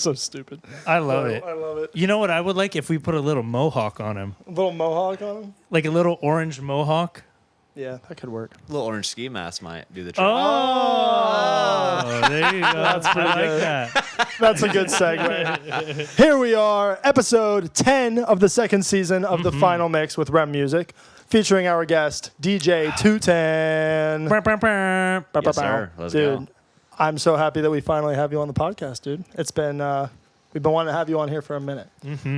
So stupid. I love it. I love it. You know what I would like if we put a little mohawk on him, A little mohawk on him? like a little orange mohawk. Yeah, that could work. A little orange ski mask might do the trick. Oh, there you go. That's pretty I like good. that. That's a good segue. Here we are, episode 10 of the second season of the Final Mix with REM Music, featuring our guest, DJTOOTANN. Yes, sir. Let's Dude, go. I'm so happy that we finally have you on the podcast, dude. It's been, we've been wanting to have you on here for a minute.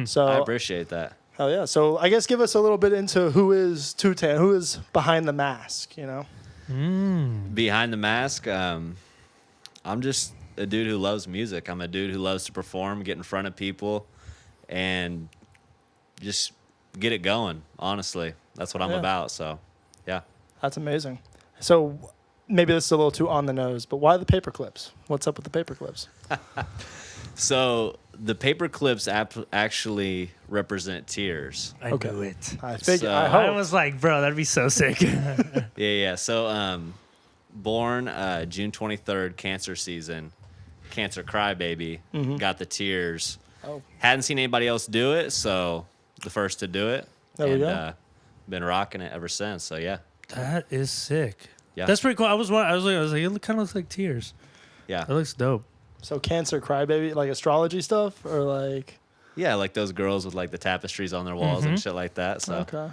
So I appreciate that. hell yeah. So I guess give us a little bit into who is TOOTANN, who is behind the mask, you know? Behind the mask, I'm just a dude who loves music. I'm a dude who loves to perform, get in front of people, and just get it going, honestly. That's what I'm about, so, yeah. That's amazing. So maybe this is a little too on the nose, but why the paper clips? What's up with the paper clips? So the paper clips actually represent tears. I knew it. I figure. So- I I hope. was like, bro, that'd be so sick. Yeah. So, born June 23rd, cancer season, cancer crybaby, got the tears. Oh. Hadn't seen anybody else do it, so the first to do it. There we and, go. Been rocking it ever since. So yeah, That is sick. Yeah. That's pretty cool. I was like, it kind of looks like tears. yeah, That looks dope. So cancer crybaby, like astrology stuff, or like yeah. Like those girls with like the tapestries on their walls and shit like that. So okay.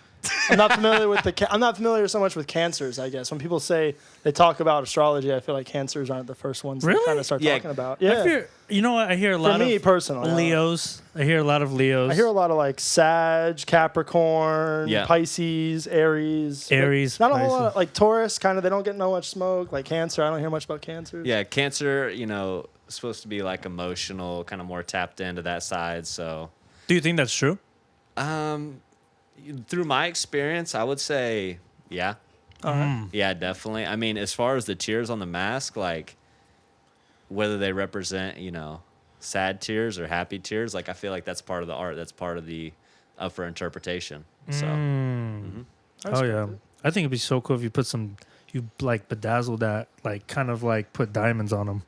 I'm not familiar with I'm not familiar so much with cancers. I guess when people say they talk about astrology, I feel like cancers aren't the first ones Really? to kind of start Yeah. talking about. I Yeah. hear, you know what? I hear a For lot me of personally, Leos. I hear a lot of Leos. I hear a lot of like Sag, Capricorn, Yeah. Pisces, Aries. Aries, Not a whole lot Pisces. of, like Taurus, kind of, they don't get no much smoke. Like Cancer, I don't hear much about Cancer. yeah, cancer. Supposed to be like emotional, kind of more tapped into that side. So, Do you think that's true? through my experience, I would say, yeah. Yeah, definitely. I mean, as far as the tears on the mask, like whether they represent, sad tears or happy tears, like I feel like that's part of the art. That's part of the up for interpretation. So, That's Oh yeah, cool. I think it'd be so cool if you put you like bedazzle that, like kind of like put diamonds on them.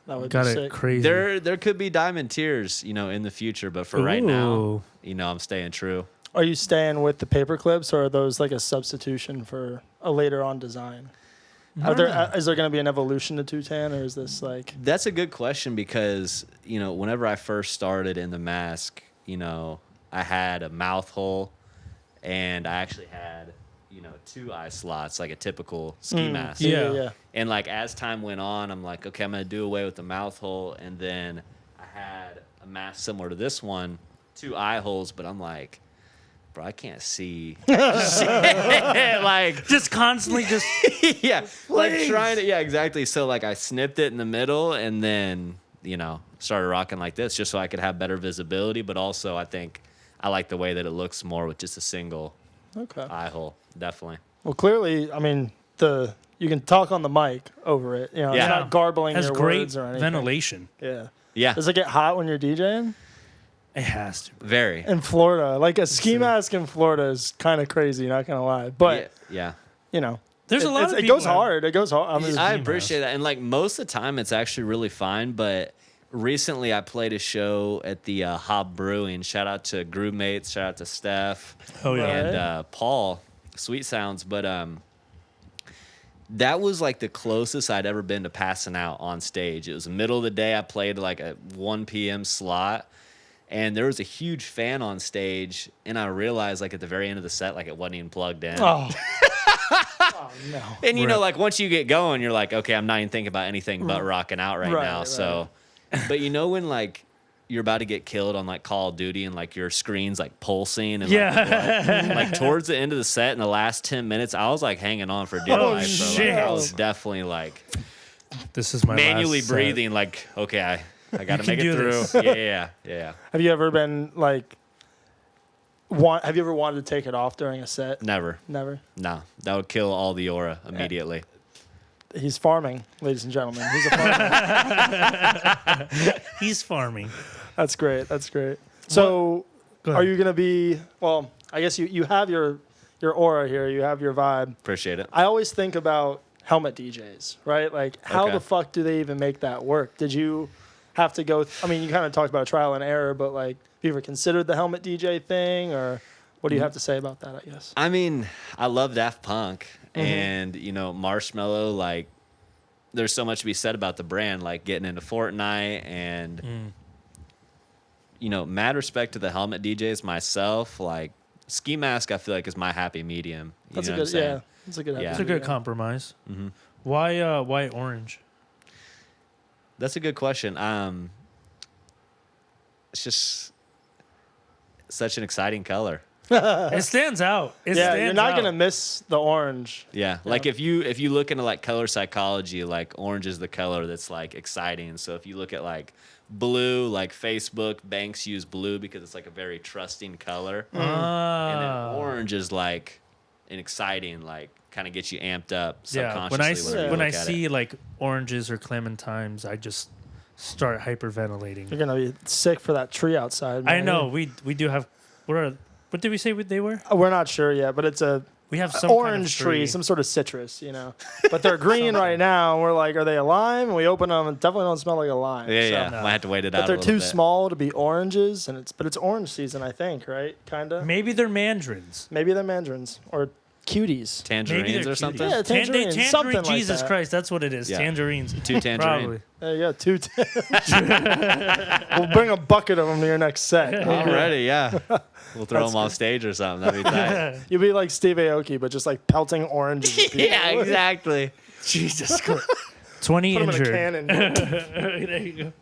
That would Got be it sick. crazy. there could be diamond tears, in the future, but for right now, Ooh. I'm staying true. Are you staying with the paper clips, or are those like a substitution for a later on design? Is there going to be an evolution to TOOTANN, or is this like? That's a good question because, whenever I first started in the mask, I had a mouth hole and I actually had, 2 eye slots, like a typical ski mask. Yeah. And like as time went on, I'm like, okay, I'm going to do away with the mouth hole. And then I had a mask similar to this one, 2 eye holes, but I'm like, bro, I can't see. Like, just constantly just yeah, like trying to, yeah, exactly. So like I snipped it in the middle and then, started rocking like this just so I could have better visibility. But also I think I like the way that it looks more with just a single Okay. eye hole. Definitely. Well, clearly, I mean, you can talk on the mic over it. Yeah. It's not garbling has your great words or anything. ventilation. Yeah. Yeah, Does it get hot when you're DJing? It has to. very. In Florida, like a ski mask in Florida is kind of crazy. Not gonna lie, but yeah. There's a lot of it people goes that- hard. It goes hard. I mean, I ski appreciate that. And like most of the time, it's actually really fine. But recently, I played a show at the Hob Brewing. Shout out to Groove Mates. Shout out to Steph. Oh yeah. Right. And Paul, Sweet Sounds. But that was like the closest I'd ever been to passing out on stage. It was the middle of the day. I played like a 1 p.m. slot. And there was a huge fan on stage. And I realized like at the very end of the set, like it wasn't even plugged in. oh. Oh, no. And Rip. like once you get going, you're like, okay, I'm not even thinking about anything but rocking out right now. Right. So, but when like you're about to get killed on like Call of Duty and like your screen's like pulsing and like towards the end of the set in the last 10 minutes, I was like hanging on for dear Oh, life. So, like, shit. I was definitely like This is my manually last set. breathing, like, okay, I got to can make it do through. this. Yeah. Have you ever been like? Have you ever wanted to take it off during a set? Never. Never. No, that would kill all the aura immediately. He's farming, ladies and gentlemen. He's a farmer. He's farming. That's great. That's great. So, Go are ahead. you gonna be? Well, I guess you have your aura here. You have your vibe. Appreciate it. I always think about helmet DJs, right? Like, how Okay. the fuck do they even make that work? have to go? I mean, you kind of talked about trial and error, but like, have you ever considered the helmet DJ thing, or what do you have to say about that? I guess. I mean, I love Daft Punk, and Marshmello. Like, there's so much to be said about the brand, like getting into Fortnite, and mad respect to the helmet DJs. Myself, like ski mask, I feel like is my happy medium. That's a good, yeah. That's a good. Yeah. It's a good compromise. Mm-hmm. Why orange? That's a good question. It's just such an exciting color. It stands out. You're not gonna miss the orange. Yeah, like if you look into like color psychology, like orange is the color that's like exciting. So if you look at like blue, like Facebook, banks use blue because it's like a very trusting color, and then orange is like an exciting, like kind of gets you amped up subconsciously. When I see like oranges or clementines, I just start hyperventilating. You're gonna be sick for that tree outside. Man. I know we do have. What did we say they were? We're not sure yet, but it's we have some orange kind of tree, some sort of citrus, But they're green right now. And we're like, are they a lime? And we open them and definitely don't smell like a lime. Yeah, might have to wait it out. But they're too small to be oranges, and it's orange season, I think, right? Kinda. Maybe they're mandarins. Maybe they're mandarins or cuties. Tangerines or something. Yeah, tangerines. Something like Jesus that. Christ, that's what it is. Yeah. Tangerines. 2 tangerines. Probably. There you go. We'll bring a bucket of them to your next set. Already, yeah. We'll throw them off stage or something. That'd be tight. You'll be like Steve Aoki, but just like pelting oranges. At people. Yeah, exactly. Jesus Christ. 20 Put injured. them in a cannon. There you go.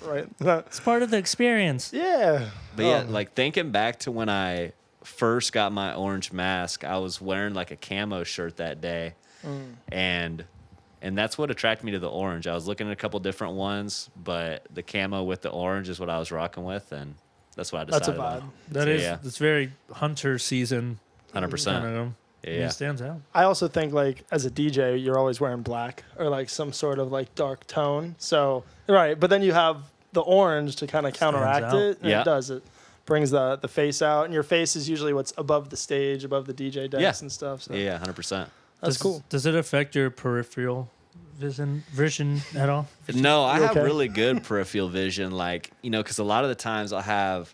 Right. It's part of the experience. Yeah. But yeah, like thinking back to when I first got my orange mask, I was wearing like a camo shirt that day, and that's what attracted me to the orange. I was looking at a couple different ones, but the camo with the orange is what I was rocking with, and that's what I decided. That's a vibe. on. It's very hunter season. 100%. Yeah. It stands out. I also think like as a DJ, you're always wearing black or like some sort of like dark tone. So right, but then you have the orange to kind of counteract out. it. And Yeah. It does. It brings the face out, and your face is usually what's above the stage, above the DJ decks and stuff. So Yeah, 100%. that's cool. Does it affect your peripheral vision at all? No, I have okay? really good peripheral vision, like, because a lot of the times I'll have,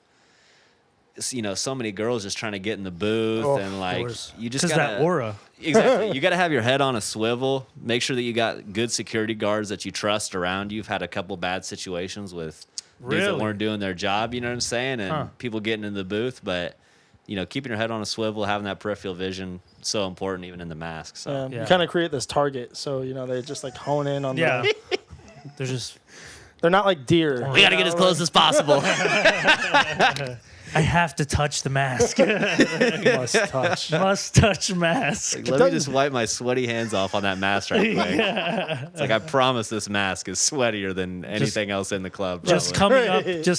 so many girls just trying to get in the booth, and like, you just because gotta, that aura. Exactly. You got to have your head on a swivel. Make sure that you got good security guards that you trust around you. You've had a couple bad situations with dudes that weren't doing their job, you know what I'm saying? And people getting in the booth. But, keeping your head on a swivel, having that peripheral vision, so important even in the mask. So You kind of create this target. So, they just like hone in on Yeah. they're not like deer. we got to get as close as possible. I have to touch the mask. Must touch. Must touch mask. Like, let me just wipe my sweaty hands off on that mask right quick. It's like, I promise this mask is sweatier than anything else in the club. Just probably.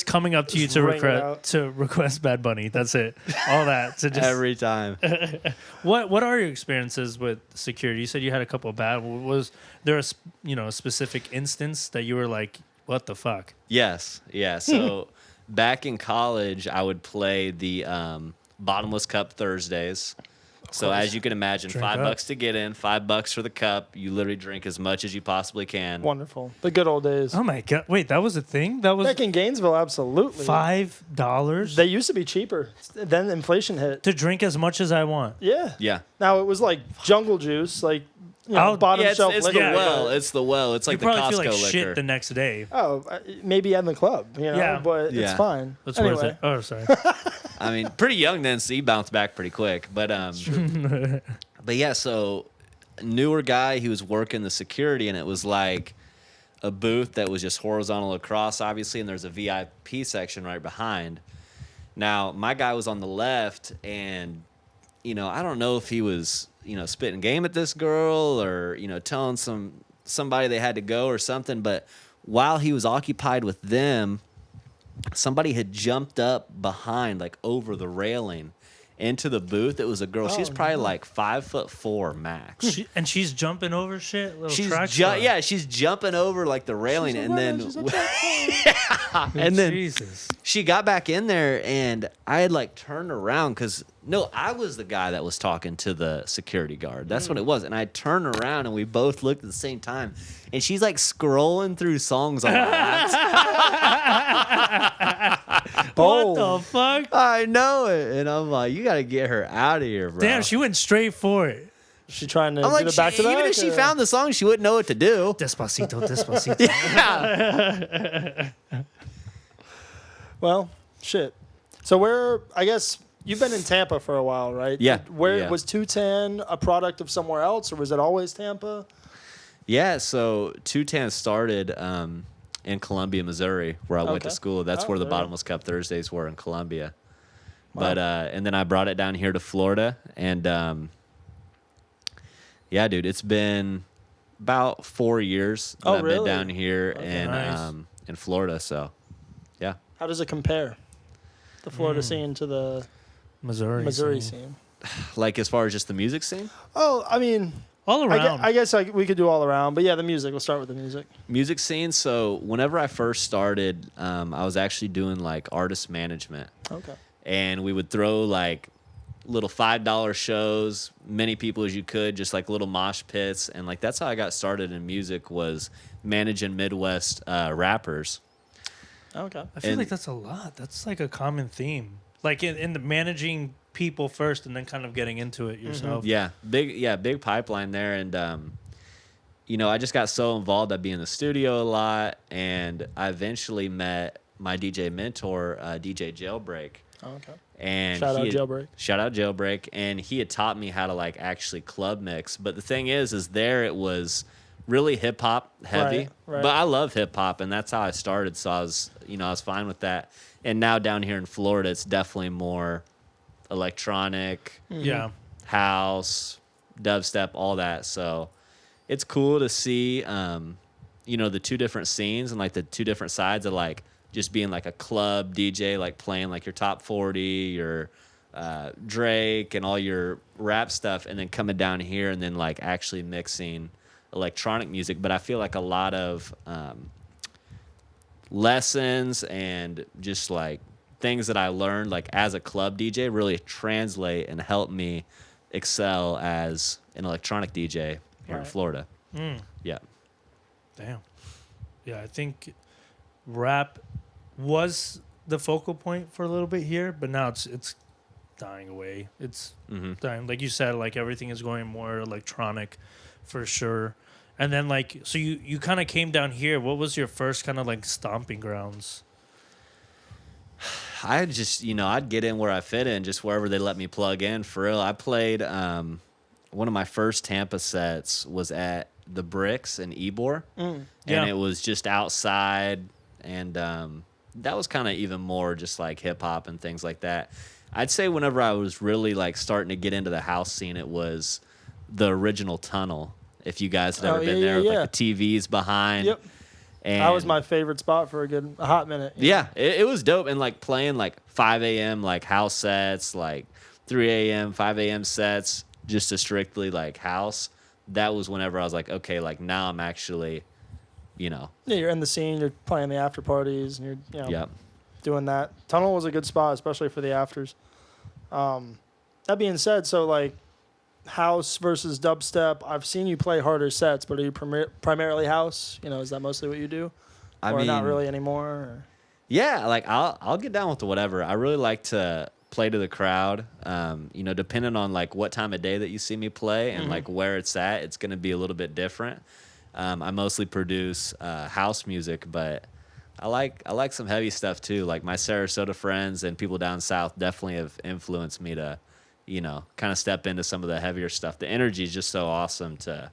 coming up to you Just wring it to out. request Bad Bunny. That's it. All that. To just, Every time. What are your experiences with security? You said you had a couple of bad. Was there a specific instance that you were like, what the fuck? Yes. Yeah. So back in college, I would play the bottomless cup Thursdays. So as you can imagine, Drink $5 up. to get in, $5 for the cup. You literally drink as much as you possibly can. Wonderful. The good old days. Oh my god! Wait, that was a thing. That was Back in Gainesville, absolutely. $5 They used to be cheaper. Then inflation hit. to drink as much as I want. Yeah. Yeah. Now it was like jungle juice, like bottom Yeah, shelf it's liquor. the well. It's the well. It's like You the probably feel Costco like liquor. shit the next day. Oh, maybe in the club, Yeah. but it's Yeah. fine. That's anyway, worth it. Oh, sorry. I mean, pretty young then, so you bounced back pretty quick. But but yeah, so newer guy, he was working the security, and it was like a booth that was just horizontal across, obviously, and there's a VIP section right behind. Now, my guy was on the left, and I don't know if he was spitting game at this girl or telling somebody they had to go or something, but while he was occupied with them, somebody had jumped up behind, like over the railing, into the booth. It was a girl. She's probably like 5'4" max. She's jumping over shit. Little She's track star. she's jumping over like the railing, and then Jesus. she got back in there, and I had like turned around because I was the guy that was talking to the security guard. That's what it was. And I turned around, and we both looked at the same time, and she's like scrolling through songs on her laptop. What the fuck? I know it, and I'm like, you got to get her out of here, bro. Damn, she went straight for it. She trying to I'm like, get it back to that? even if she found the song, she wouldn't know what to do. Despacito, despacito. Yeah. Well, shit. So I guess you've been in Tampa for a while, right? Yeah. Where was 210 a product of somewhere else, or was it always Tampa? Yeah, so 210 started in Columbia, Missouri, where I went to school. That's where the Bottomless Cup Thursdays were, in Columbia. Wow. But and then I brought it down here to Florida, and yeah, dude, it's been about 4 years that I've been down here in Florida. So, yeah. How does it compare, the Florida scene to the Missouri scene? Like as far as just the music scene? Oh, I mean, all around. I guess we could do all around, but yeah, the music. We'll start with the music. Music scene. So whenever I first started, I was actually doing like artist management. Okay. And we would throw like little $5 shows, many people as you could, just like little mosh pits, and like that's how I got started in music, was managing Midwest rappers. Okay. I feel like that's a lot. That's like a common theme. Like in the managing people first and then kind of getting into it yourself. Mm-hmm. Big pipeline there. And I just got so involved. I'd be in the studio a lot, and I eventually met my DJ mentor, DJ Jailbreak. Oh, okay. And Shout out Jailbreak. And he had taught me how to like actually club mix. But the thing is there it was really hip hop heavy. Right. But I love hip hop, and that's how I started. So I was fine with that. And now down here in Florida, it's definitely more electronic, house, dubstep, all that. So it's cool to see, the two different scenes and like the two different sides of like just being like a club DJ, like playing like your top 40, your Drake and all your rap stuff, and then coming down here and then like actually mixing electronic music. But I feel like a lot of lessons and just like things that I learned like as a club DJ really translate and help me excel as an electronic DJ here in Florida. Yeah. Damn. Yeah, I think rap was the focal point for a little bit here, but now it's dying away. It's dying. Like you said, like everything is going more electronic for sure. And then like, so you kind of came down here. What was your first kind of like stomping grounds? I just, I'd get in where I fit in, just wherever they let me plug in. For real, I played, one of my first Tampa sets was at the Bricks in Ybor. And it was just outside, and that was kind of even more just like hip hop and things like that. I'd say whenever I was really like starting to get into the house scene, it was the original Tunnel. If you guys have ever been there, with like the TVs behind. Yep. And that was my favorite spot for a hot minute. Yeah, it was dope. And like playing like 5 a.m. like house sets, like 3 a.m., 5 a.m. sets, just to strictly like house. That was whenever I was like, okay, like now I'm actually, Yeah, you're in the scene, you're playing the after parties, and you're doing that. Tunnel was a good spot, especially for the afters. That being said, so like house versus dubstep, I've seen you play harder sets, but are you primarily house? Is that mostly what you do? I or mean, not really anymore? Or? Yeah, like I'll get down with whatever. I really like to play to the crowd. Depending on like what time of day that you see me play and like where it's at, it's going to be a little bit different. I mostly produce house music, but I like some heavy stuff too. Like my Sarasota friends and people down south definitely have influenced me to, kind of step into some of the heavier stuff. The energy is just so awesome to,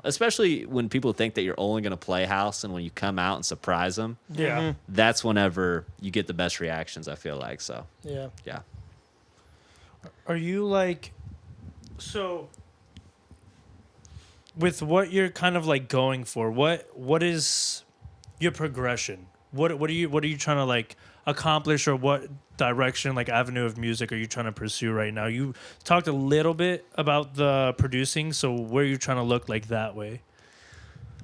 especially when people think that you're only going to play house, and when you come out and surprise them, that's whenever you get the best reactions, I feel like. So, yeah. Are you like, so with what you're kind of like going for, what is your progression what are you trying to like accomplish, or what direction, like avenue of music are you trying to pursue right now? You talked a little bit about the producing, so where are you trying to look like that way?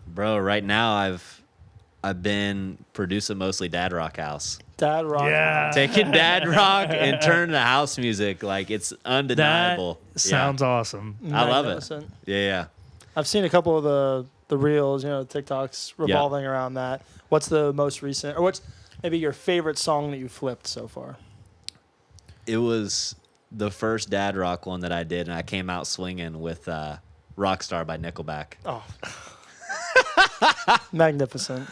Bro, right now I've been producing mostly dad rock house. Dad rock. Yeah. Taking dad rock and turning to house music. Like, it's undeniable. That sounds awesome. I love it. Magnificent. Yeah. I've seen a couple of the reels, TikToks revolving around that. What's the most recent, or what's maybe your favorite song that you flipped so far? It was the first dad rock one that I did, and I came out swinging with Rockstar by Nickelback. Oh. Magnificent.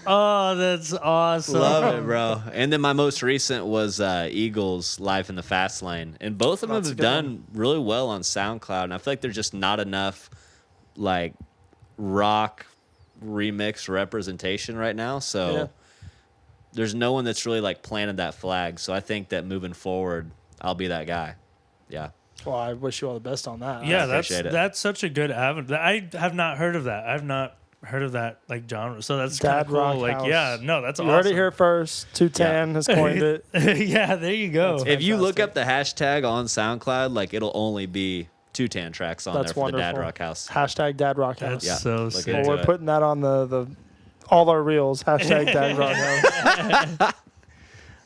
Oh, that's awesome. Love it, bro. And then my most recent was Eagles' Life in the Fast Lane. And both of them have done really well on SoundCloud. And I feel like there's just not enough like rock remix representation right now. So there's no one that's really like planted that flag. So I think that moving forward, I'll be that guy. Yeah. Well, I wish you all the best on that. Yeah, that's such a good avenue. I have not heard of that. I've not heard of that like genre. So that's kind of cool. Rock like, house. Yeah, no, that's You awesome. heard it here first. 2TOOTANN has coined it. Yeah, there you go. That's If you look up the hashtag on SoundCloud, like it'll only be 2TOOTAN tracks on That's there for the Dad wonderful. Rock House. Hashtag Dad Rock House. That's Yeah, so look sick. into Well, we're it. putting that on the all our reels. Hashtag Dad Rock House.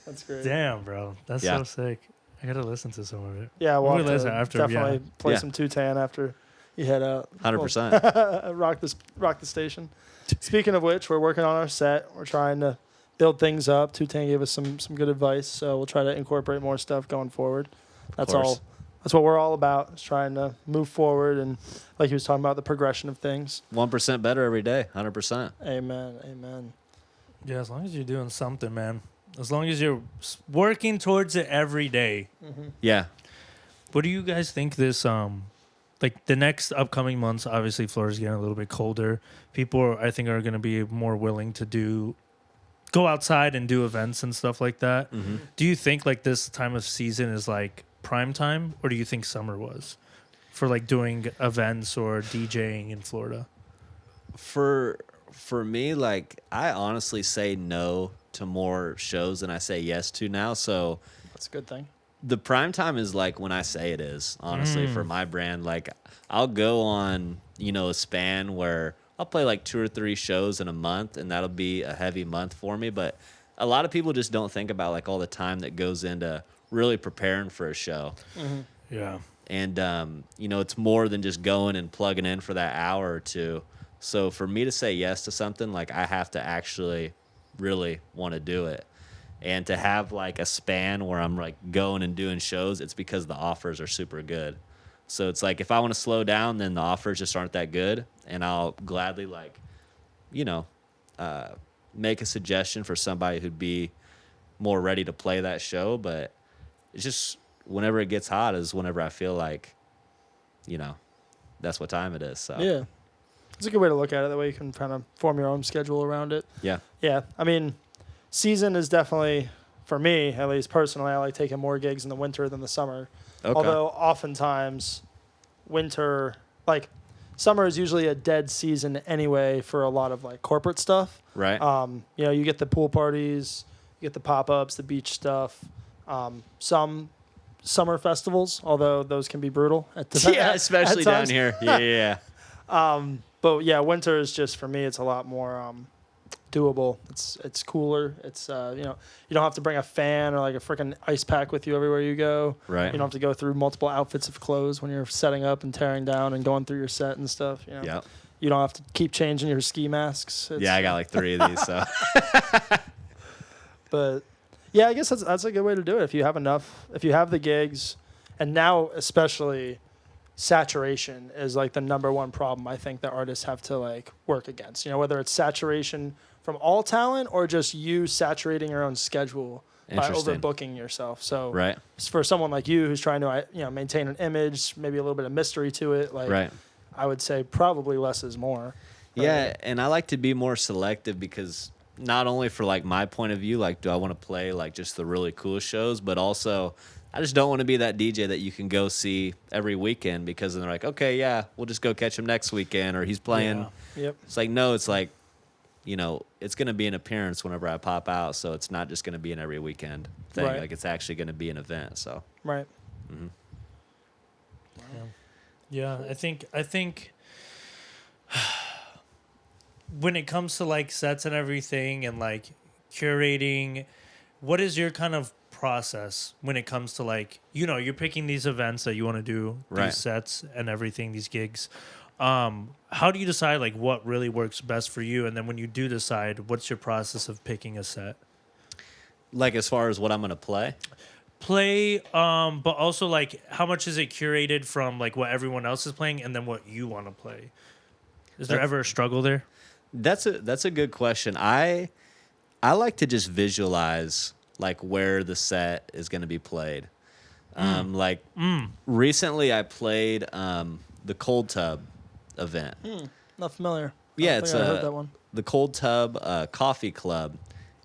That's great. Damn, bro. That's Yeah. so sick. I got to listen to some of it. Yeah, We'll we'll have listen to after, definitely play Yeah. some 2TOOTANN after you head out. 100%. Rock the station. Speaking of which, we're working on our set. We're trying to build things up. 2TOOTANN gave us some good advice, so we'll try to incorporate more stuff going forward. That's course. all. That's what we're all about. Is trying to move forward, and like he was talking about, the progression of things. 1% better every day. 100%. Amen. Amen. Yeah, as long as you're doing something, man. As long as you're working towards it every day. Yeah. What do you guys think this like the next upcoming months? Obviously, Florida's getting a little bit colder. People, I think, are going to be more willing to go outside and do events and stuff like that. Mm-hmm. Do you think like this time of season is like prime time, or do you think summer was for like doing events or DJing in Florida? For me, like, I honestly say no to more shows than I say yes to now. So That's a good thing. the prime time is like when I say it is, honestly, for my brand. Like, I'll go on, a span where I'll play like 2 or 3 shows in a month, and that'll be a heavy month for me. But a lot of people just don't think about like all the time that goes into really preparing for a show. Yeah. And, it's more than just going and plugging in for that hour or two. So for me to say yes to something, like, I have to actually really want to do it. And to have like a span where I'm like going and doing shows, it's because the offers are super good. So it's like, if I want to slow down, then the offers just aren't that good. And I'll gladly like, make a suggestion for somebody who'd be more ready to play that show. But it's just whenever it gets hot is whenever I feel like, that's what time it is. So Yeah. It's a good way to look at it. That way you can kind of form your own schedule around it. yeah. Yeah. I mean, season is definitely, for me, at least personally, I like taking more gigs in the winter than the summer. Okay. Although oftentimes winter, like summer is usually a dead season anyway for a lot of like corporate stuff. Right. You get the pool parties, you get the pop-ups, the beach stuff, some summer festivals, although those can be brutal at the yeah, especially at down times. here. Yeah. But yeah, winter is just, for me, it's a lot more doable. It's cooler. It's you don't have to bring a fan or like a freaking ice pack with you everywhere you go. Right. You don't have to go through multiple outfits of clothes when you're setting up and tearing down and going through your set and stuff. Yeah. You don't have to keep changing your ski masks. Yeah, I got like 3 of these. So But yeah, I guess that's a good way to do it. If you have enough, if you have the gigs, and now especially saturation is like the number one problem I think that artists have to like work against. Whether it's saturation from all talent or just you saturating your own schedule by Interesting. overbooking yourself. So right. for someone like you who's trying to maintain an image, maybe a little bit of mystery to it, like Right. I would say probably less is more. Yeah, and I like to be more selective because not only for like my point of view, like, do I want to play like just the really cool shows, but also I just don't want to be that DJ that you can go see every weekend because then they're like, okay, yeah, we'll just go catch him next weekend or he's playing. Yeah. Yep. It's like, no, it's like you know, it's going to be an appearance whenever I pop out. So it's not just going to be an every weekend thing. Right. Like it's actually going to be an event. So. Right. Mm-hmm. Yeah, I think when it comes to like sets and everything and like curating, what is your kind of process when it comes to like, you know, you're picking these events that you want to do, Right. these sets and everything, these gigs. How do you decide like what really works best for you? And then when you do decide, what's your process of picking a set? Like as far as what I'm going to play? But also like how much is it curated from like what everyone else is playing and then what you want to play? Is there ever a struggle there? That's a good question. I like to just visualize like where the set is going to be played. Recently I played the Cold Tub event. Not familiar. Yeah, I it's think I heard that one. the Cold Tub Coffee Club,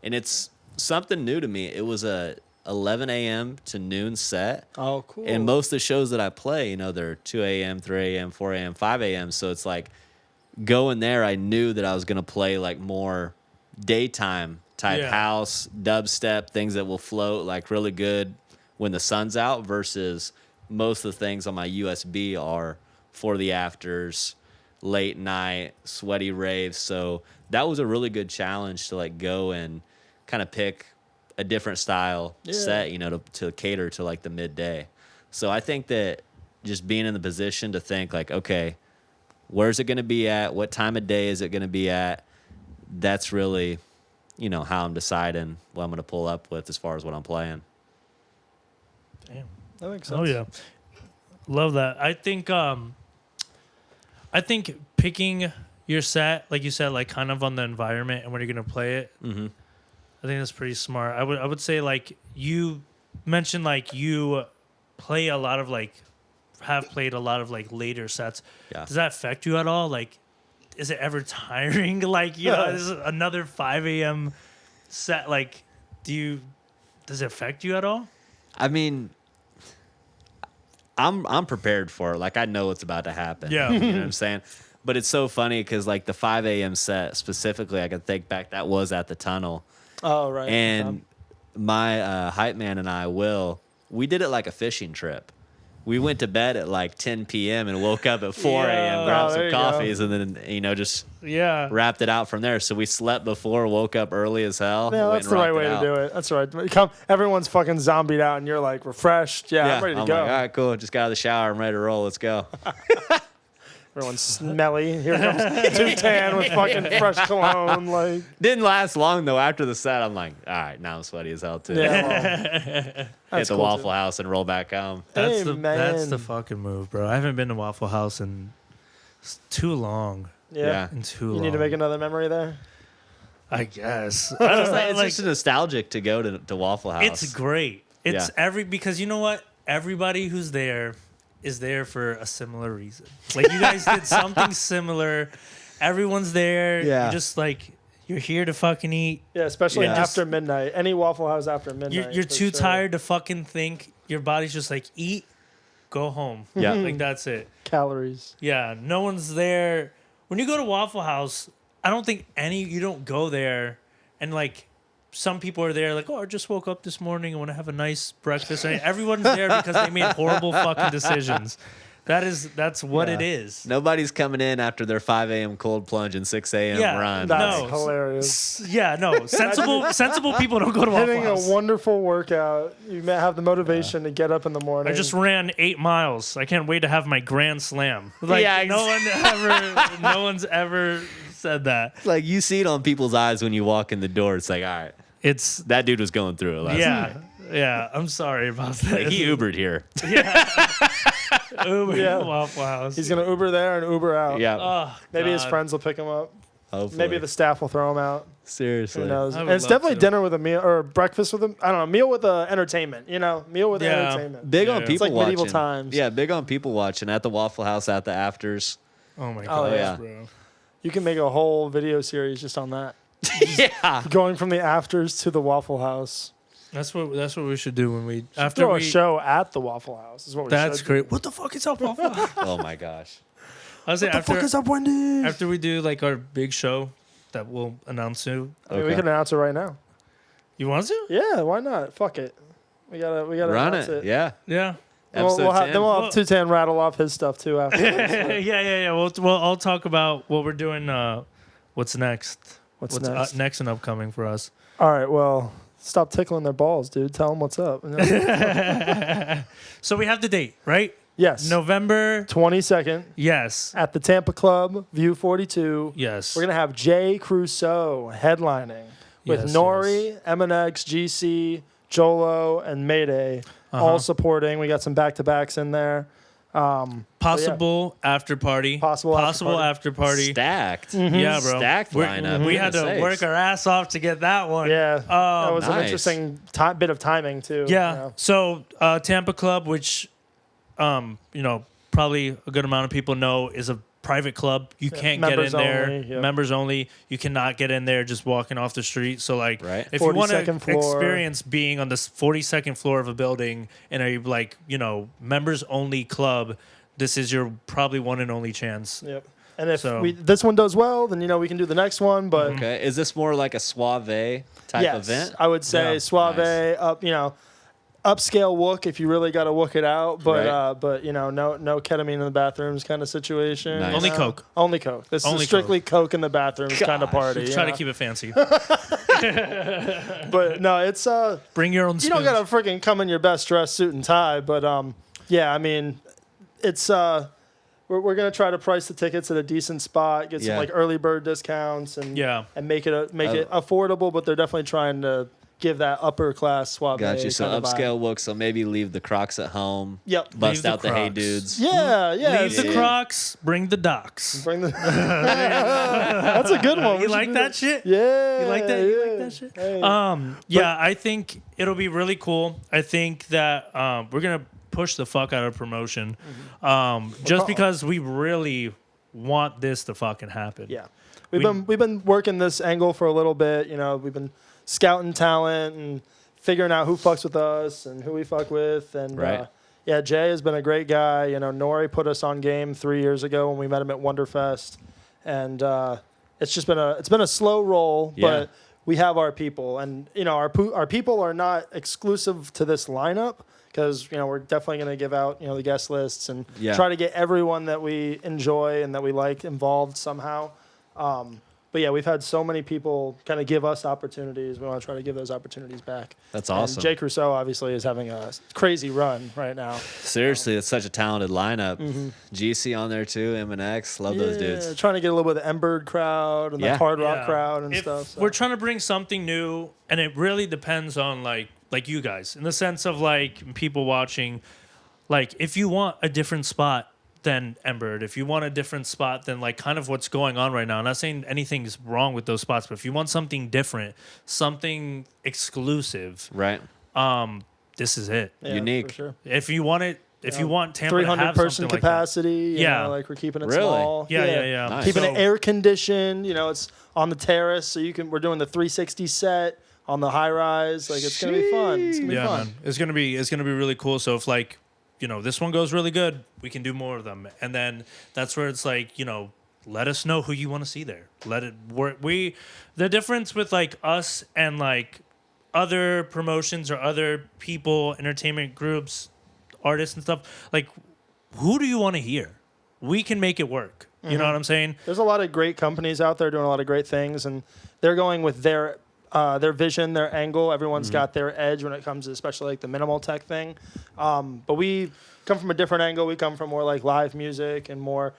and it's something new to me. It was a 11 a.m. to noon set. Oh, cool. And most of the shows that I play, you know, they're 2 a.m., 3 a.m., 4 a.m., 5 a.m. So it's like going there, I knew that I was going to play like more daytime type house, dubstep, things that will float like really good when the sun's out versus most of the things on my USB are for the afters, late night, sweaty raves. So that was a really good challenge to like go and kind of pick a different style set, you know, to cater to like the midday. So I think that just being in the position to think like, okay, where's it going to be at? What time of day is it going to be at? That's really, you know, how I'm deciding what I'm going to pull up with as far as what I'm playing. Damn. That makes sense. Oh yeah. Love that. I think picking your set, like you said, like kind of on the environment and when you're going to play it. Mm-hmm. I think that's pretty smart. I would say like you mentioned like you play a lot of like have played a lot of like later sets. Yeah. Does that affect you at all? Like, is it ever tiring? Like, you know, this is another 5 a.m. set. Like, does it affect you at all? I mean, I'm prepared for it. Like I know what's about to happen. Yeah. You know what I'm saying? But it's so funny because like the 5 a.m. set specifically, I can think back that was at the tunnel. Oh, right. And my hype man and I, we did it like a fishing trip. We went to bed at like 10 p.m. and woke up at 4 a.m., grabbed some coffees, and then, you know, just wrapped it out from there. So we slept before, woke up early as hell. Yeah, that's the right way to do it. That's right. Everyone's fucking zombied out, and you're like refreshed. Yeah, I'm ready to go. Like, all right, cool. Just got out of the shower. I'm ready to roll. Let's go. Everyone's smelly. Here comes Tootan with fucking fresh cologne. Like, didn't last long though. After the set, I'm like, all right, now I'm sweaty as hell too. yeah, well, hit the Waffle House and roll back home. That's the fucking move, bro. I haven't been to Waffle House in too long. Yeah. In too long. You need to make another memory there. I guess. It's just nostalgic to go to Waffle House. It's great. It's because you know what? Everybody who's there is there for a similar reason. Like you guys did something similar. Everyone's there. Yeah. You're just like you're here to fucking eat. Yeah, especially after midnight. Any Waffle House after midnight. You're too tired to fucking think. Your body's just like eat, go home. Yeah. Like that's it. Calories. Yeah. No one's there. When you go to Waffle House, I don't think you don't go there and like some people are there like, oh, I just woke up this morning. I want to have a nice breakfast. And everyone's there because they made horrible fucking decisions. That's what it is. Nobody's coming in after their 5 a.m. cold plunge and 6 a.m. run. That's hilarious. Yeah, no. Sensible people don't go to Waffle Hitting House. a wonderful workout. You may have the motivation to get up in the morning. I just ran 8 miles. I can't wait to have my grand slam. Like no one's ever said that. Like you see it on people's eyes when you walk in the door. It's like, all right, that dude was going through it last night. Yeah. I'm sorry about that. Like he Ubered here. Uber to Waffle House. He's gonna Uber there and Uber out. Yeah. Oh, Maybe his friends will pick him up. Hopefully. Maybe the staff will throw him out. Seriously. Who knows? I And would it's love definitely to. dinner with a meal or breakfast with a meal with entertainment. You know, meal with entertainment. Big on Yeah. people It's like watching. medieval times. Yeah, big on people watching at the Waffle House at the afters. Oh my Oh, god, yeah. bro. You can make a whole video series just on that. Yeah. Going from the afters to the Waffle House. That's what we should do when we Throw a show at the Waffle House is what we That's should great. What the fuck is up, Waffle House? Oh my gosh. I was saying do. What the fuck is up, Wendy? after we do like our big show, that we'll announce soon. I mean, we can announce it right now. You want to? Yeah, why not? Fuck it. We gotta run announce it. Yeah. Yeah. Episode 10. Then we'll have Tootan rattle off his stuff too after. Yeah. Well, I'll talk about what we're doing. What's next? What's next? Next and upcoming for us. All right. Well, stop tickling their balls, dude. Tell them what's up. So we have the date, right? Yes. November 22nd. Yes. At the Tampa Club, View 42. Yes. We're gonna have Jay Crusoe headlining with Yes, Nori, MNX, GC, Jolo, and Mayday, all supporting. We got some back-to-backs in there. Possible after party. Possible after party. Stacked. Yeah, bro. Stacked lineup. We had to work our ass off to get that one. Yeah, that was an Nice. interesting bit of timing too. Yeah. You know. So Tampa Club, which, probably a good amount of people know, is a private club. You can't get in members there. only, yep. Members only. You cannot get in there just walking off the street. So like, Right. if you want to 42nd floor. experience being on the 42nd floor of a building in a members only club, this is your probably one and only chance. Yep. And if So- this one does well, then we can do the next one. But Okay. Is this more like a Suave type yes, event? I would say Yeah. Suave Nice. up. Upscale wook if you really got to wook it out, but Right. no ketamine in the bathrooms kind of situation. Nice. Only Coke. Only Coke. This Only is strictly Coke in the bathrooms kind of Gosh. party. Try to keep it fancy. But no, it's Bring your own you spoons. don't gotta freaking come in your best dress suit and tie, but yeah, I mean, it's we're gonna try to price the tickets at a decent spot, get some Yeah. like early bird discounts, and Yeah. and make it affordable, but they're definitely trying to give that upper class Suave. Got you. So kind of vibe. upscale look. So maybe leave the Crocs at home. Yep. Bust Leave the out the Hey Crocs. Dudes. Yeah. Leave the Yeah. Crocs, bring the Docs. Bring the. That's a good one. We You should like do that shit? Yeah. You like that? You like yeah. that shit? Hey. Yeah, I think it'll be really cool. I think that we're gonna push the fuck out of promotion, just because we really want this to fucking happen. Yeah, we've been working this angle for a little bit. We've been scouting talent and figuring out who fucks with us and who we fuck with. And Right. yeah, Jay has been a great guy. Nori put us on game 3 years ago when we met him at Wonderfest, and it's been a slow roll, Yeah. but we have our people, and our people are not exclusive to this lineup. Because we're definitely going to give out the guest lists and Yeah. try to get everyone that we enjoy and that we like involved somehow. But yeah, we've had so many people kind of give us opportunities. We want to try to give those opportunities back. That's And awesome. Jay Crusoe obviously is having a crazy run right now. Seriously, it's such a talented lineup. GC on there too. MNX. Love those dudes. Trying to get a little bit of the M-Bird crowd and the Yeah. hard rock Yeah. crowd and If stuff. So. We're trying to bring something new, and it really depends on like you guys, in the sense of like people watching. Like, if you want a different spot than Emberd, if you want a different spot than like kind of what's going on right now, I'm not saying anything's wrong with those spots, but if you want something different, something exclusive, Right. this is it. Yeah, unique. For sure. If you want it, if you want Tampa to 300 have person something like that. capacity. Yeah. Like we're keeping it Really? small. Yeah. Nice. Keeping So- it air conditioned. It's on the terrace, so we're doing the 360 set on the high rise. Like it's gonna be fun. It's gonna be fun. Man. It's gonna be really cool. So if like, this one goes really good, we can do more of them. And then that's where it's like, let us know who you want to see there. Let it work. The difference with like us and like other promotions or other people, entertainment groups, artists and stuff, like who do you want to hear? We can make it work. You know what I'm saying? There's a lot of great companies out there doing a lot of great things, and they're going with their vision, their angle. Everyone's got their edge when it comes to especially like the minimal tech thing. But we come from a different angle. We come from more like live music and more,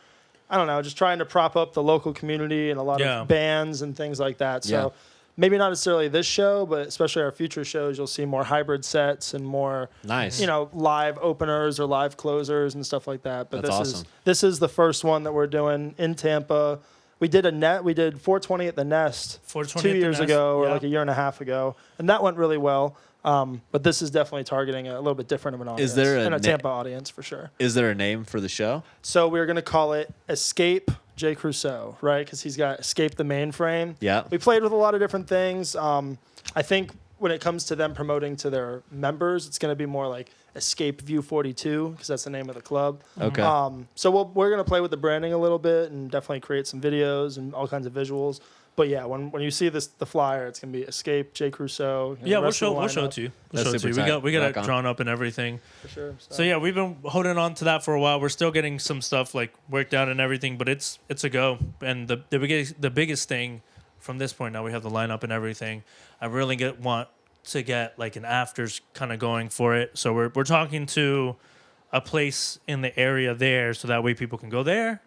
I don't know, just trying to prop up the local community and a lot of bands and things like that. So Yeah. maybe not necessarily this show, but especially our future shows, you'll see more hybrid sets and more, Nice. live openers or live closers and stuff like that. But That's this awesome. this is the first one that we're doing in Tampa. We did 420 at the Nest 420 2 at the years Nest, ago or yeah. like a year and a half ago, and that went really well. But this is definitely targeting a little bit different of an audience. Is there a and a na- Tampa audience for sure? Is there a name for the show? So we're gonna call it Escape Jay Crusoe, right? Because he's got Escape the Mainframe. Yeah. We played with a lot of different things. I think when it comes to them promoting to their members, it's going to be more like Escape View 42 because that's the name of the club. Okay. So we're going to play with the branding a little bit and definitely create some videos and all kinds of visuals. But yeah, when you see the flyer, it's gonna be Escape, Jay Crusoe. Yeah, we'll show it to you. We'll show it to you. We got it drawn up and everything. For sure. So yeah, we've been holding on to that for a while. We're still getting some stuff like worked out and everything, but it's a go. And the biggest thing from this point now, we have the lineup and everything. I really want to get like an afters kind of going for it. So we're talking to a place in the area there, so that way people can go there.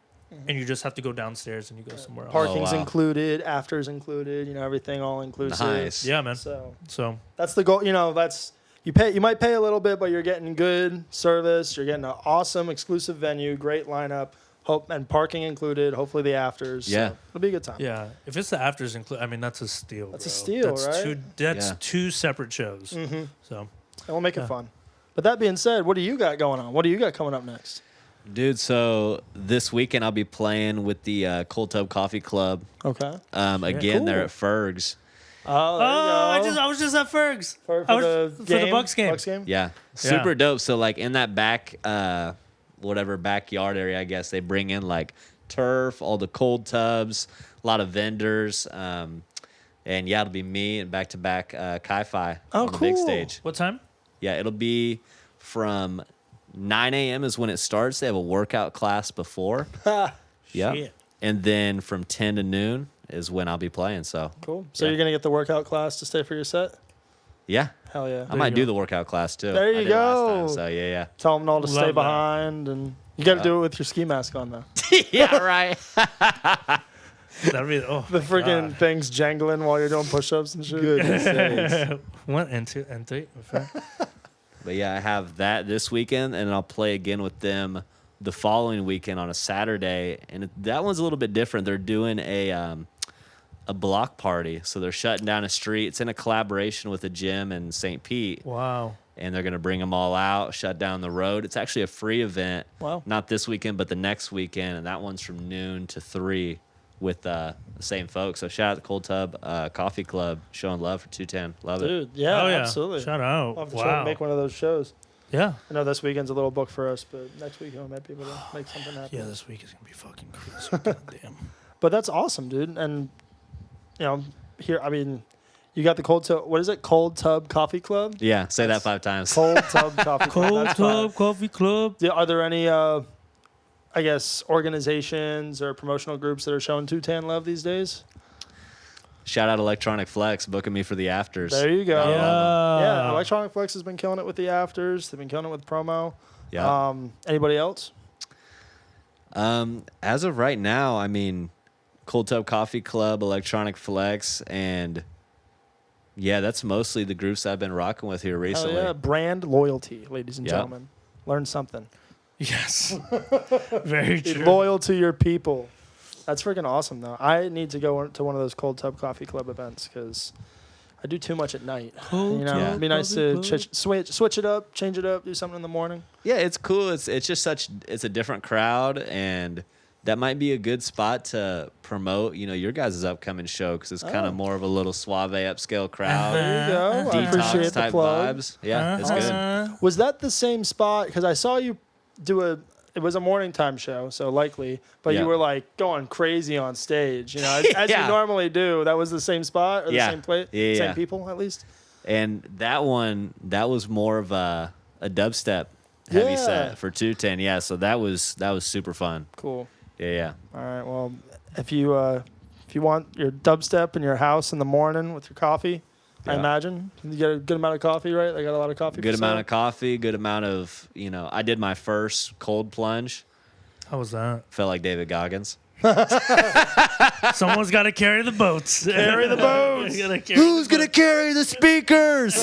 And you just have to go downstairs and you go somewhere else. Parking's included, afters included, everything all inclusive. Nice. Yeah, man. So that's the goal. That's you might pay a little bit, but you're getting good service. You're getting an awesome exclusive venue, great lineup, and parking included. Hopefully the afters. Yeah, so it'll be a good time. Yeah, if it's the afters included, I mean that's a steal. That's a steal, right? That's two separate shows. Mm-hmm. So and we'll make it fun. But that being said, what do you got going on? What do you got coming up next? Dude, so this weekend I'll be playing with the Cold Tub Coffee Club. Okay. Again, cool. they're at Ferg's. Oh, there you go. I was just at Ferg's for the Bucks game. Yeah, super dope. So like in that back, whatever backyard area, I guess they bring in like turf, all the cold tubs, a lot of vendors, and yeah, it'll be me and back to back Ki-Fi on the big stage. What time? Yeah, it'll be from 9 a.m. is when it starts. They have a workout class before. Yeah. Shit. And then from 10 to noon is when I'll be playing. So cool. So you're going to get the workout class to stay for your set? Yeah. Hell yeah. I might do the workout class too. There you go. Last time, so yeah. Tell them all to stay behind. And you got to do it with your ski mask on, though. Yeah, right. That'd be the freaking things jangling while you're doing push-ups and shit. Goodness sakes. 1 and 2 and 3. But yeah, I have that this weekend, and I'll play again with them the following weekend on a Saturday. And that one's a little bit different. They're doing a block party, so they're shutting down a street. It's in a collaboration with a gym in St. Pete. Wow. And they're going to bring them all out, shut down the road. It's actually a free event. Wow. Not this weekend, but the next weekend, and that one's from noon to 3 with the same folks. So shout out to Cold Tub Coffee Club, showing love for 210. Love it. Dude, yeah, absolutely. Shout out. I'll have to try to make one of those shows. Yeah. I know this weekend's a little booked for us, but next week we might be able to make something happen. Yeah, this week is going to be fucking crazy. Damn. But that's awesome, dude. And, here, I mean, you got the Cold Tub, what is it? Cold Tub Coffee Club? Yeah, say that 5 times. Cold Tub Coffee Club. Cold Tub Coffee Club. Are there any, I guess, organizations or promotional groups that are showing 210 love these days? Shout out Electronic Flex, booking me for the afters. There you go. Yeah. Electronic Flex has been killing it with the afters. They've been killing it with promo. Yeah. Anybody else? As of right now, I mean, Cold Tub Coffee Club, Electronic Flex, and yeah, that's mostly the groups I've been rocking with here recently. Hell yeah. Brand loyalty, ladies and gentlemen. Learn something. Yes. Very Be true. loyal to your people. That's freaking awesome, though. I need to go to one of those Cold Tub Coffee Club events because I do too much at night. It'd be nice to switch it up, change it up, do something in the morning. Yeah, it's cool. It's just it's a different crowd, and that might be a good spot to promote, your guys' upcoming show because it's kind of more of a little suave upscale crowd. There you go. I appreciate Detox the type plug. vibes. Yeah, it's good. Was that the same spot? Because I saw you do it was a morning time show, so likely, but you were like going crazy on stage, as you normally do. That was the same spot or the same place, same people at least. And that was more of a dubstep heavy set for 210. Yeah, so that was super fun. Cool. Yeah. All right. Well, if you want your dubstep in your house in the morning with your coffee, I imagine you get a good amount of coffee, right? They got a lot of coffee. Good amount of coffee. Good amount of I did my first cold plunge. How was that? Felt like David Goggins. Someone's got to carry the boats. Carry the boats. Who's gonna carry the speakers?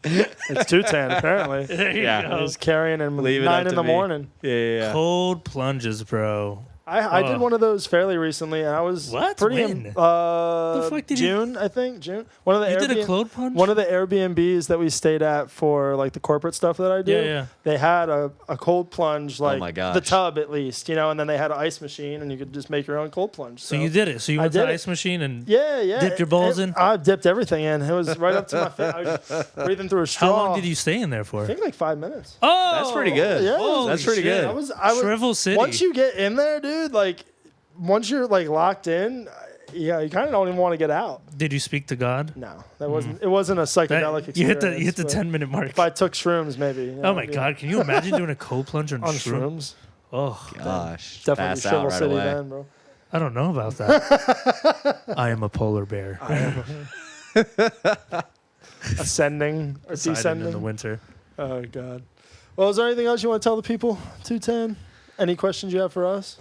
It's 210 apparently. There you go. He's carrying him Leave it 9 up in to the me. morning. Yeah. Cold plunges, bro. I did one of those fairly recently, and I was pretty when? the fuck did June, I think June. One of the you did a cold plunge? One of the Airbnbs that we stayed at for like the corporate stuff that I do. Yeah. They had a cold plunge, like my gosh. the tub at least, and then they had an ice machine, and you could just make your own cold plunge. So you did it. So you went to the ice machine and dipped your balls in? I dipped everything in. It was right up to my face. I was breathing through a straw. How long did you stay in there for? I think like 5 minutes. Oh, that's pretty good. Yeah, that's pretty good. I was Shrivel City. Once you get in there, dude, like once you're like locked in, you kind of don't even want to get out. Did you speak to God? No, that wasn't. It wasn't a psychedelic experience. You hit the 10-minute mark. If I took shrooms, maybe. Oh my God! Can you imagine doing a cold plunge on shrooms? Oh gosh, definitely Shrivel right City away. then, bro. I don't know about that. I am a polar bear. Ascending or descending in the winter. Oh God. Well, is there anything else you want to tell the people? 210. Any questions you have for us?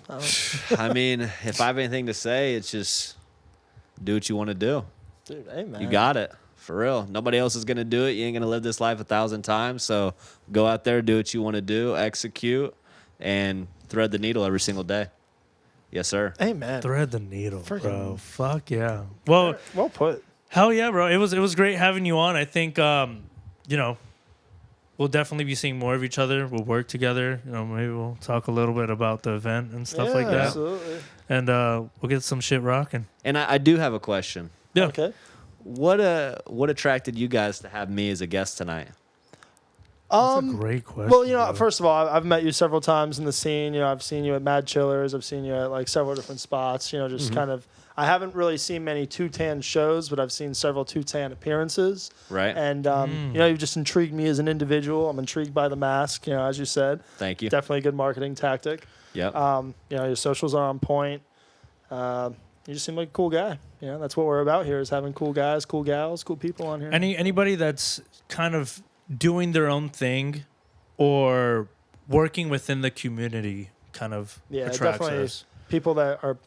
I mean, if I have anything to say, it's just do what you want to do. Dude, hey man. You got it. For real. Nobody else is going to do it. You ain't going to live this life 1,000 times. So go out there, do what you want to do, execute, and thread the needle every single day. Yes, sir. Amen. Thread the needle, bro. Fuck yeah. Well put. Hell yeah, bro. It was great having you on. I think we'll definitely be seeing more of each other. We'll work together. Maybe we'll talk a little bit about the event and stuff like that. Absolutely. And we'll get some shit rocking. And I do have a question. Yeah. Okay. What attracted you guys to have me as a guest tonight? That's a great question. Well, first of all, I've met you several times in the scene. I've seen you at Mad Chillers. I've seen you at like several different spots. Just kind of. I haven't really seen many 2TAN shows, but I've seen several 2TAN appearances. Right. And you've just intrigued me as an individual. I'm intrigued by the mask. As you said. Thank you. Definitely a good marketing tactic. Yep. Your socials are on point. You just seem like a cool guy. That's what we're about here: is having cool guys, cool gals, cool people on here. Anybody that's kind of doing their own thing or working within the community kind of attracts us. People that are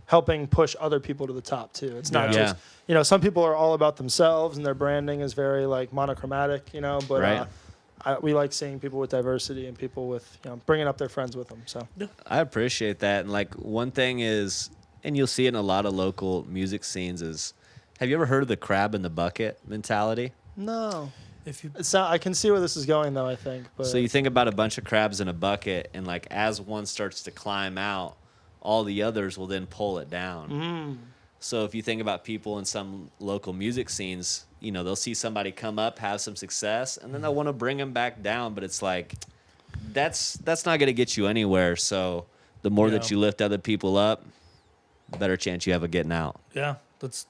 helping push other people to the top too. It's not just some people are all about themselves and their branding is very like monochromatic. But right. We like seeing people with diversity and people with bringing up their friends with them. So I appreciate that. And like one thing is, and you'll see it in a lot of local music scenes, is have you ever heard of the crab in the bucket mentality? No. I can see where this is going though, I think. But so you think about a bunch of crabs in a bucket, and like as one starts to climb out, all the others will then pull it down. So if you think about people in some local music scenes, they'll see somebody come up, have some success, and then they'll want to bring them back down. But it's like, that's not going to get you anywhere. So the more that you lift other people up, better chance you have of getting out. Yeah, it's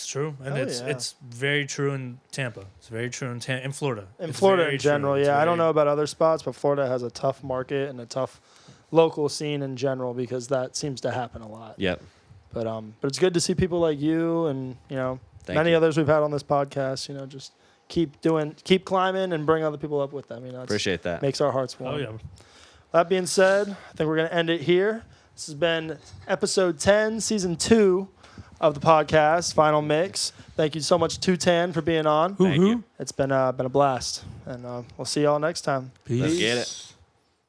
true. And it's very true in Tampa. It's very true in Florida. In Florida in general, I don't know about other spots, but Florida has a tough market and a tough local scene in general because that seems to happen a lot. Yep. But it's good to see people like you and many others we've had on this podcast. Just keep climbing and bring other people up with them. Appreciate that. Makes our hearts warm. Oh yeah. That being said, I think we're gonna end it here. This has been episode 10, season 2 of the podcast, Final Mix. Thank you so much, 2TAN, for being on. Thank you. It's been a blast, and we'll see y'all next time. Peace. Let's get it.